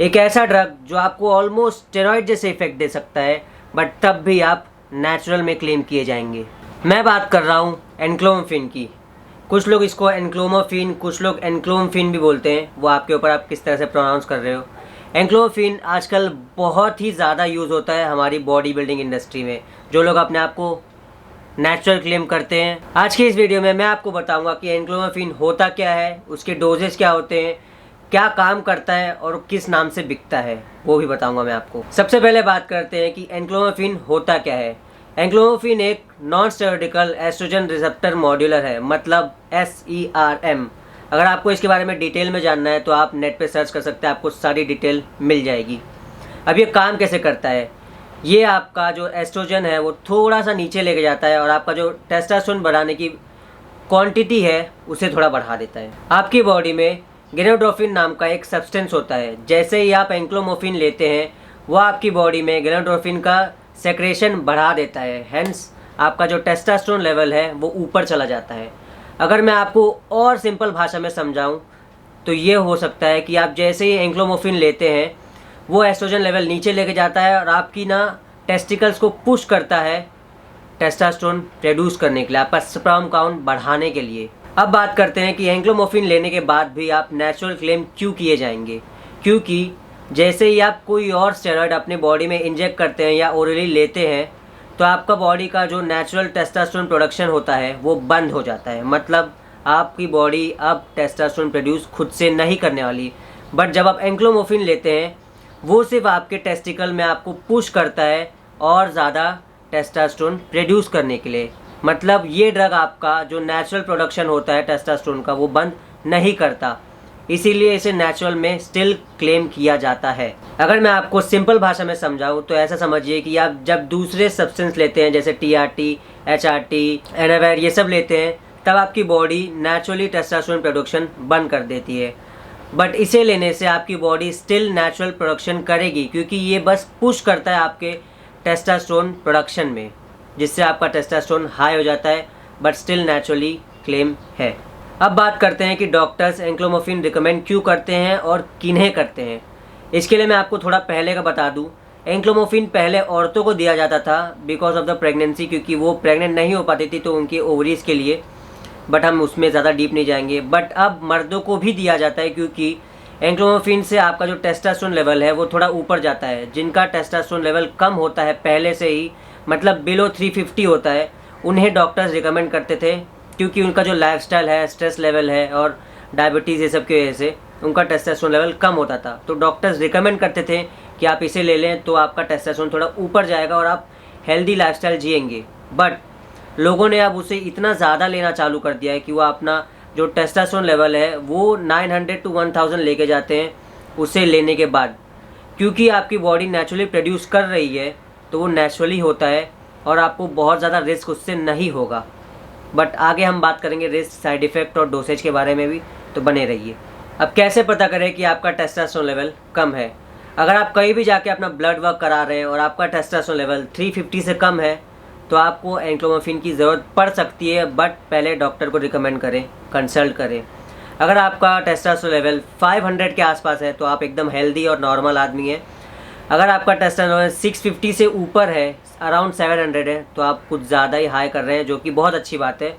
एक ऐसा ड्रग जो आपको ऑलमोस्ट स्टेरॉइड जैसे इफेक्ट दे सकता है, बट तब भी आप नेचुरल में क्लेम किए जाएंगे। मैं बात कर रहा हूँ एनक्लोमिफेन की। कुछ लोग इसको एनक्लोमिफेन, कुछ लोग एनक्लोमिफेन भी बोलते हैं, वो आपके ऊपर आप किस तरह से प्रोनाउंस कर रहे हो। एनक्लोमिफेन आजकल बहुत ही ज़्यादा यूज़ होता है हमारी बॉडी बिल्डिंग इंडस्ट्री में, जो लोग अपने आप को नेचुरल क्लेम करते हैं। आज की इस वीडियो में मैं आपको बताऊंगा कि एनक्लोमिफेन होता क्या है, उसके डोजेज क्या होते हैं, क्या काम करता है और किस नाम से बिकता है, वो भी बताऊंगा मैं आपको। सबसे पहले बात करते हैं कि एनक्लोमिफेन होता क्या है। एनक्लोमिफेन एक नॉन स्टेरॉयडिकल एस्ट्रोजन रिसेप्टर मॉड्यूलर है, मतलब SERM। अगर आपको इसके बारे में डिटेल में जानना है तो आप नेट पे सर्च कर सकते हैं, आपको सारी डिटेल मिल जाएगी। अब ये काम कैसे करता है, ये आपका जो एस्ट्रोजन है वो थोड़ा सा नीचे लेके जाता है और आपका जो टेस्टोस्टेरोन बढ़ाने की क्वांटिटी है उसे थोड़ा बढ़ा देता है। आपकी बॉडी में गोनाडोट्रोपिन नाम का एक सब्सटेंस होता है। जैसे ही आप एनक्लोमिफेन लेते हैं वो आपकी बॉडी में गोनाडोट्रोपिन का सेक्रेशन बढ़ा देता है, हेंस आपका जो टेस्टोस्टेरोन लेवल है वो ऊपर चला जाता है। अगर मैं आपको और सिंपल भाषा में समझाऊँ तो ये हो सकता है कि आप जैसे ही एनक्लोमिफेन लेते हैं वो एस्ट्रोजन लेवल नीचे लेके जाता है और आपकी टेस्टिकल्स को पुश करता है टेस्टोस्टेरोन प्रोड्यूस करने के लिए, आपका स्पर्म काउंट बढ़ाने के लिए। अब बात करते हैं कि एनक्लोमिफेन लेने के बाद भी आप नेचुरल क्लेम क्यों किए जाएंगे। क्योंकि जैसे ही आप कोई और स्टेरॉयड अपने बॉडी में इंजेक्ट करते हैं या ओरली लेते हैं तो आपका बॉडी का जो नेचुरल टेस्टोस्टेरोन प्रोडक्शन होता है वो बंद हो जाता है। मतलब आपकी बॉडी अब टेस्टोस्टेरोन प्रोड्यूस खुद से नहीं करने वाली। बट जब आप एनक्लोमिफेन लेते हैं वो सिर्फ आपके टेस्टिकल में आपको पुश करता है और ज़्यादा टेस्टोस्टेरोन प्रोड्यूस करने के लिए। मतलब ये ड्रग आपका जो नेचुरल प्रोडक्शन होता है टेस्टोस्टेरोन का वो बंद नहीं करता, इसीलिए इसे नेचुरल में स्टिल क्लेम किया जाता है। अगर मैं आपको सिंपल भाषा में समझाऊँ तो ऐसा समझिए कि आप जब दूसरे सब्सटेंस लेते हैं जैसे TRT, HRT, एनावेर ये सब लेते हैं तब आपकी बॉडी नेचुरली टेस्टोस्टेरोन प्रोडक्शन बंद कर देती है। बट इसे लेने से आपकी बॉडी स्टिल नेचुरल प्रोडक्शन करेगी, क्योंकि ये बस पुश करता है आपके टेस्टोस्टेरोन प्रोडक्शन में, जिससे आपका टेस्टोस्टेरोन हाई हो जाता है, बट स्टिल नेचुरली क्लेम है। अब बात करते हैं कि डॉक्टर्स एनक्लोमिफेन रिकमेंड क्यों करते हैं और किन्हें करते हैं। इसके लिए मैं आपको थोड़ा पहले का बता दूं। एनक्लोमिफेन पहले औरतों को दिया जाता था बिकॉज ऑफ द प्रेगनेंसी, क्योंकि वो प्रेग्नेंट नहीं हो पाती थी तो उनके ओवरीज के लिए, बट हम उसमें ज़्यादा डीप नहीं जाएंगे। बट अब मर्दों को भी दिया जाता है, क्योंकि एनक्लोमिफेन से आपका जो टेस्टोस्टेरोन लेवल है वो थोड़ा ऊपर जाता है। जिनका टेस्टोस्टेरोन लेवल कम होता है पहले से ही, मतलब बिलो 350 होता है, उन्हें डॉक्टर्स रिकमेंड करते थे, क्योंकि उनका जो लाइफस्टाइल है, स्ट्रेस लेवल है और डायबिटीज़ ये सब की वजह से उनका टेस्टोस्टेरोन लेवल कम होता था। तो डॉक्टर्स रिकमेंड करते थे कि आप इसे ले लें तो आपका टेस्टोस्टेरोन थोड़ा ऊपर जाएगा और आप हेल्दी लाइफस्टाइल जिएंगे। बट लोगों ने अब उसे इतना ज़्यादा लेना चालू कर दिया है कि वो अपना जो टेस्टोस्टेरोन लेवल है वो 900 to 1000 लेके जाते हैं उसे लेने के बाद। क्योंकि आपकी बॉडी नेचुरली प्रोड्यूस कर रही है तो वो नेचुरली होता है और आपको बहुत ज़्यादा रिस्क उससे नहीं होगा। बट आगे हम बात करेंगे रिस्क, साइड इफ़ेक्ट और डोसेज के बारे में भी, तो बने रहिए। अब कैसे पता करें कि आपका टेस्टोस्टेरोन लेवल कम है। अगर आप कहीं भी जाके अपना ब्लड वर्क करा रहे हैं और आपका टेस्टोस्टेरोन लेवल 350 से कम है तो आपको एनक्लोमिफेन की ज़रूरत पड़ सकती है, बट पहले डॉक्टर को रिकमेंड करें, कंसल्ट करें। अगर आपका टेस्टोस्टेरोन लेवल 500 के आसपास है तो आप एकदम हेल्दी और नॉर्मल आदमी हैं। अगर आपका टेस्टोस्टेरोन लेवल 650 से ऊपर है, अराउंड 700 है, तो आप कुछ ज़्यादा ही हाई कर रहे हैं, जो कि बहुत अच्छी बात है।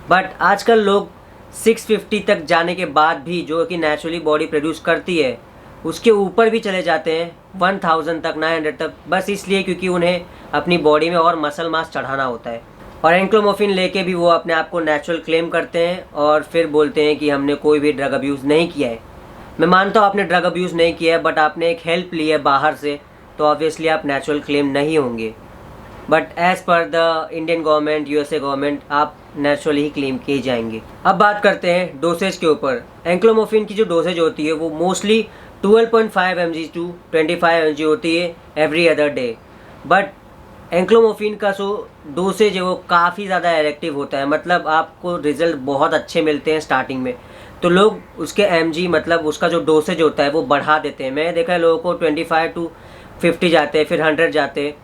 बट आजकल लोग 650 तक जाने के बाद भी, जो कि नेचुरली बॉडी प्रोड्यूस करती है, उसके ऊपर भी चले जाते हैं 1000 तक, 900 तक, बस इसलिए क्योंकि उन्हें अपनी बॉडी में और मसल मास चढ़ाना होता है। और एनक्लोमिफेन लेके भी वो अपने आप को नेचुरल क्लेम करते हैं और फिर बोलते हैं कि हमने कोई भी ड्रग अब्यूज़ नहीं किया है। मैं मानता हूँ आपने ड्रग अब्यूज़ नहीं किया है, बट आपने एक हेल्प ली है बाहर से, तो ऑब्वियसली आप नेचुरल क्लेम नहीं होंगे। But as per the Indian government, USA government, आप नेचुरली ही क्लेम किए जाएंगे। अब बात करते हैं डोसेज के ऊपर। एनक्लोमिफेन की जो डोसेज होती है वो मोस्टली 12.5 mg to 25 mg होती है एवरी अदर डे। बट एनक्लोमिफेन का जो डोसेज है वो काफ़ी ज़्यादा एडिक्टिव होता है, मतलब आपको रिजल्ट बहुत अच्छे मिलते हैं स्टार्टिंग में, तो लोग उसके mg, मतलब उसका जो डोसेज होता है वो बढ़ा देते हैं। मैंने देखा है लोगों को 25 to 50 जाते हैं, फिर 100 जाते हैं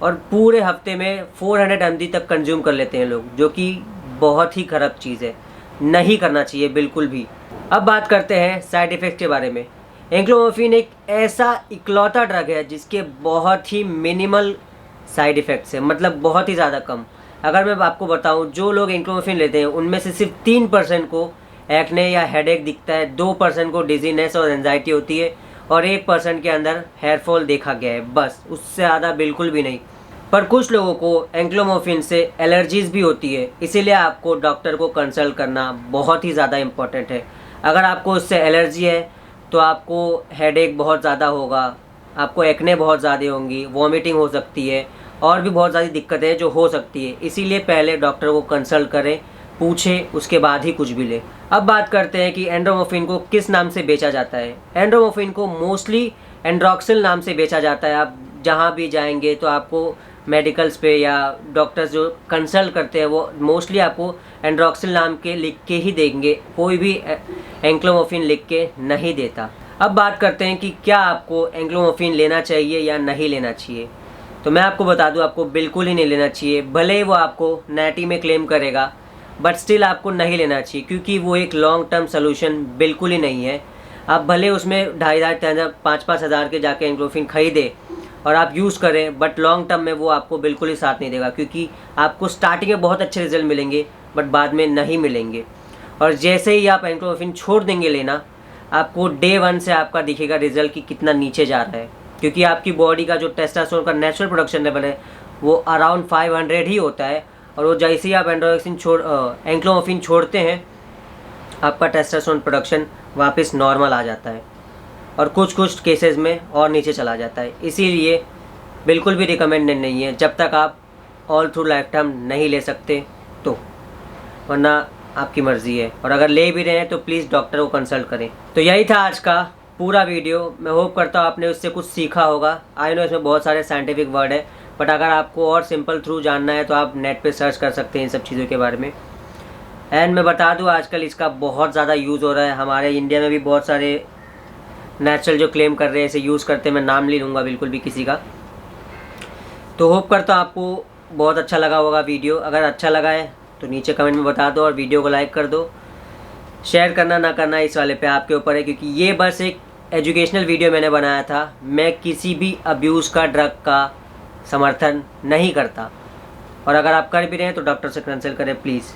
और पूरे हफ्ते में 400 mg तक कंज्यूम कर लेते हैं लोग, जो कि बहुत ही ख़राब चीज़ है, नहीं करना चाहिए बिल्कुल भी। अब बात करते हैं साइड इफ़ेक्ट के बारे में। एंक्लोमिफेन एक ऐसा इकलौता ड्रग है जिसके बहुत ही मिनिमल साइड इफ़ेक्ट्स है, मतलब बहुत ही ज़्यादा कम। अगर मैं आपको बताऊं, जो लोग एंक्लोमिफेन लेते हैं उनमें से सिर्फ 3% को एक्ने या हेडेक दिखता है, 2% को डिजीनेस और एंजाइटी होती है और 1% के अंदर हेयर फॉल देखा गया है, बस। उससे ज़्यादा बिल्कुल भी नहीं। पर कुछ लोगों को एंक्लोमिफेन से एलर्जीज़ भी होती है, इसीलिए आपको डॉक्टर को कंसल्ट करना बहुत ही ज़्यादा इम्पॉर्टेंट है। अगर आपको उससे एलर्जी है तो आपको हेडेक बहुत ज़्यादा होगा, आपको एक्ने बहुत ज़्यादा होंगी, वॉमिटिंग हो सकती है और भी बहुत सारी दिक्कतें जो हो सकती है। इसीलिए पहले डॉक्टर को कंसल्ट करें, पूछें, उसके बाद ही कुछ भी लें। अब बात करते हैं कि एंड्रोमोफिन को किस नाम से बेचा जाता है। एंड्रोमोफिन को मोस्टली एंड्रोक्सिल नाम से बेचा जाता है। आप जहाँ भी जाएंगे तो आपको मेडिकल्स पे या डॉक्टर्स जो कंसल्ट करते हैं वो मोस्टली आपको एंड्रोक्सिल नाम के लिख के ही देंगे, कोई भी एंक्लोमिफेन लिख के नहीं देता। अब बात करते हैं कि क्या आपको एंक्लोमिफेन लेना चाहिए या नहीं लेना चाहिए। तो मैं आपको बता दूं, आपको बिल्कुल ही नहीं लेना चाहिए। भले ही वो आपको नैटी में क्लेम करेगा, बट स्टिल आपको नहीं लेना चाहिए, क्योंकि वो एक लॉन्ग टर्म सोल्यूशन बिल्कुल ही नहीं है। आप भले उसमें 2,500, 3,000, 5-5 हज़ार के जाके एंक्लोमिफेन खरीदे और आप यूज़ करें, बट लॉन्ग टर्म में वो आपको बिल्कुल ही साथ नहीं देगा, क्योंकि आपको स्टार्टिंग में बहुत अच्छे रिजल्ट मिलेंगे बट बाद में नहीं मिलेंगे। और जैसे ही आप एंक्लोमिफेन छोड़ देंगे लेना, आपको डे 1 से आपका दिखेगा रिजल्ट कि कितना नीचे जा रहा है, क्योंकि आपकी बॉडी का जो टेस्टोस्टेरोन का नेचुरल प्रोडक्शन लेवल है वो अराउंड 500 ही होता है। और वो जैसे ही आप एंक्लोमिफेन छोड़ते हैं, आपका टेस्टोस्टेरोन प्रोडक्शन वापस नॉर्मल आ जाता है और कुछ कुछ केसेस में और नीचे चला जाता है। इसीलिए बिल्कुल भी रिकमेंडेड नहीं है जब तक आप ऑल थ्रू लाइफ टाइम नहीं ले सकते तो, वरना आपकी मर्ज़ी है। और अगर ले भी रहे हैं तो प्लीज़ डॉक्टर को कंसल्ट करें। तो यही था आज का पूरा वीडियो। मैं होप करता हूँ आपने उससे कुछ सीखा होगा। आई नो इसमें बहुत सारे साइंटिफिक वर्ड है, बट अगर आपको और सिंपल थ्रू जानना है तो आप नेट पे सर्च कर सकते हैं इन सब चीज़ों के बारे में। एंड मैं बता दूँ, आजकल इसका बहुत ज़्यादा यूज़ हो रहा है। हमारे इंडिया में भी बहुत सारे नेचुरल जो क्लेम कर रहे हैं इसे यूज़ करते हैं। मैं नाम नहीं लूँगा बिल्कुल भी किसी का। तो होप करता हूँ आपको बहुत अच्छा लगा होगा वीडियो। अगर अच्छा लगा है तो नीचे कमेंट में बता दो और वीडियो को लाइक कर दो। शेयर करना ना करना इस वाले पे आपके ऊपर है, क्योंकि ये बस एक एजुकेशनल वीडियो मैंने बनाया था। मैं किसी भी अब्यूज़ का, ड्रग का समर्थन नहीं करता। और अगर आप कर भी रहे हैं तो डॉक्टर से कंसल्ट करें प्लीज़।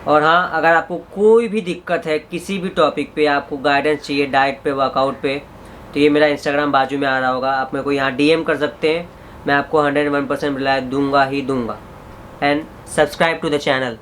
और हाँ, अगर आपको कोई भी दिक्कत है किसी भी टॉपिक पे, आपको गाइडेंस चाहिए डाइट पे, वर्कआउट पे, तो ये मेरा इंस्टाग्राम बाजू में आ रहा होगा, आप मेरे को यहाँ DM कर सकते हैं। मैं आपको 101% रिप्लाई दूंगा ही दूंगा। And subscribe to the channel.